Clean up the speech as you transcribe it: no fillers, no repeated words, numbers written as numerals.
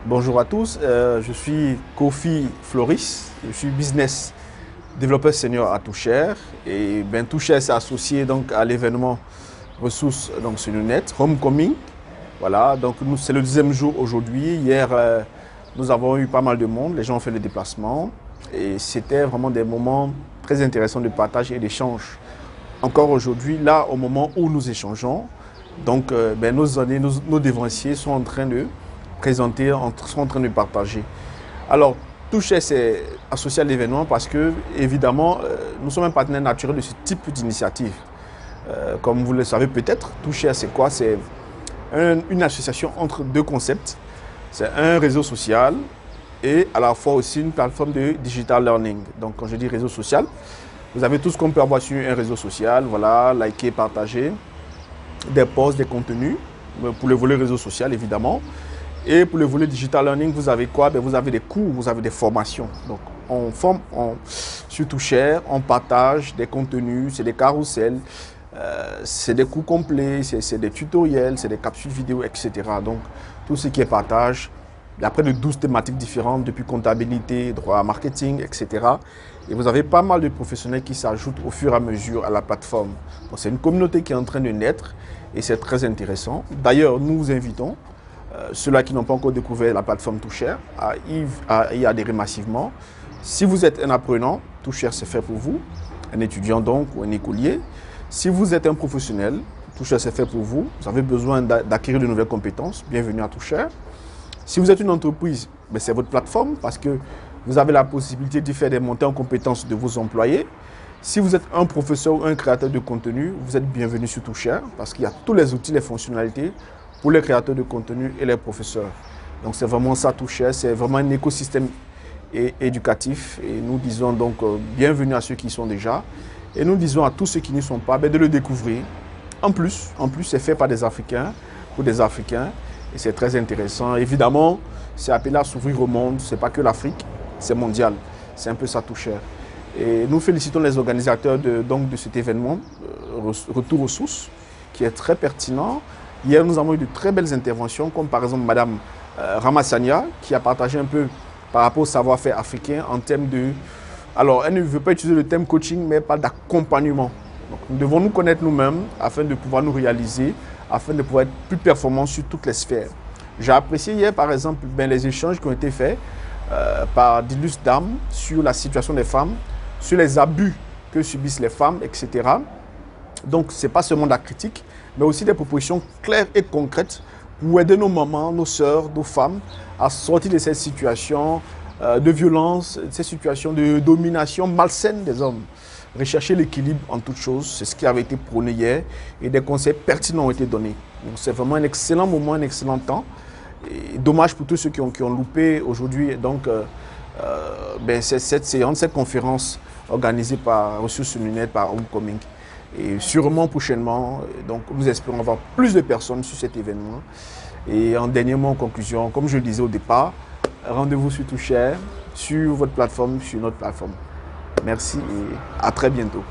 Bonjour à tous, je suis Kofi Floris, je suis business développeur senior à Toucher et Toucher s'est associé donc à l'événement ressources donc sur le net, Homecoming. Voilà, donc c'est le deuxième jour aujourd'hui. Hier, nous avons eu pas mal de monde, les gens ont fait le déplacement et c'était vraiment des moments très intéressants de partage et d'échange. Encore aujourd'hui, là, au moment où nous échangeons, donc nos dévanciers sont en train de présenter, sont en train de partager. Alors, Toucher s'est associé à l'événement parce que, évidemment, nous sommes un partenaire naturel de ce type d'initiative. Comme vous le savez peut-être, Toucher, c'est quoi? C'est une association entre deux concepts. C'est un réseau social et à la fois aussi une plateforme de digital learning. Donc, quand je dis réseau social, vous avez tout ce qu'on peut avoir sur un réseau social, voilà, liker, partager, des posts, des contenus, pour le volet réseau social évidemment. Et pour le volet digital learning, vous avez quoi? Vous avez des cours, vous avez des formations. Donc, on forme sur Toucher, on partage des contenus, c'est des carousels, c'est des cours complets, c'est des tutoriels, c'est des capsules vidéo, etc. Donc, tout ce qui est partage. Il y a près de 12 thématiques différentes, depuis comptabilité, droit, marketing, etc. Et vous avez pas mal de professionnels qui s'ajoutent au fur et à mesure à la plateforme. Donc, c'est une communauté qui est en train de naître et c'est très intéressant. D'ailleurs, nous vous invitons, ceux-là qui n'ont pas encore découvert la plateforme Toucher, à y adhérer massivement. Si vous êtes un apprenant, Toucher c'est fait pour vous, un étudiant donc ou un écolier. Si vous êtes un professionnel, Toucher c'est fait pour vous. Vous avez besoin d'acquérir de nouvelles compétences, bienvenue à Toucher. Si vous êtes une entreprise, c'est votre plateforme parce que vous avez la possibilité de faire des montées en compétences de vos employés. Si vous êtes un professeur ou un créateur de contenu, vous êtes bienvenu sur Toucher parce qu'il y a tous les outils, les fonctionnalités pour les créateurs de contenu et les professeurs. Donc c'est vraiment ça Toucher, c'est vraiment un écosystème éducatif et nous disons donc bienvenue à ceux qui y sont déjà et nous disons à tous ceux qui n'y sont pas de le découvrir. En plus c'est fait par des Africains, pour des Africains. Et c'est très intéressant. Évidemment, c'est appelé à s'ouvrir au monde. Ce n'est pas que l'Afrique, c'est mondial. C'est un peu ça Toucher. Et nous félicitons les organisateurs de cet événement, Retour aux sources, qui est très pertinent. Hier, nous avons eu de très belles interventions, comme par exemple Madame Ramassania, qui a partagé un peu par rapport au savoir-faire africain en termes de... Alors, elle ne veut pas utiliser le terme coaching, mais pas d'accompagnement. Donc, nous devons nous connaître nous-mêmes afin de pouvoir nous réaliser, afin de pouvoir être plus performants sur toutes les sphères. J'ai apprécié hier, par exemple, les échanges qui ont été faits par d'illustres dames sur la situation des femmes, sur les abus que subissent les femmes, etc. Donc, ce n'est pas seulement de la critique, mais aussi des propositions claires et concrètes pour aider nos mamans, nos sœurs, nos femmes à sortir de ces situations de violence, ces situations de domination malsaine des hommes. Rechercher l'équilibre en toutes choses, c'est ce qui avait été prôné hier et des conseils pertinents ont été donnés. Donc c'est vraiment un excellent moment, un excellent temps. Et dommage pour tous ceux qui ont loupé aujourd'hui cette séance, cette conférence organisée par Ressources Lunettes, par Homecoming. Et sûrement prochainement, donc nous espérons avoir plus de personnes sur cet événement. Et en dernier mot, en conclusion, comme je le disais au départ, rendez-vous sur Toucher, sur votre plateforme, sur notre plateforme. Merci et à très bientôt.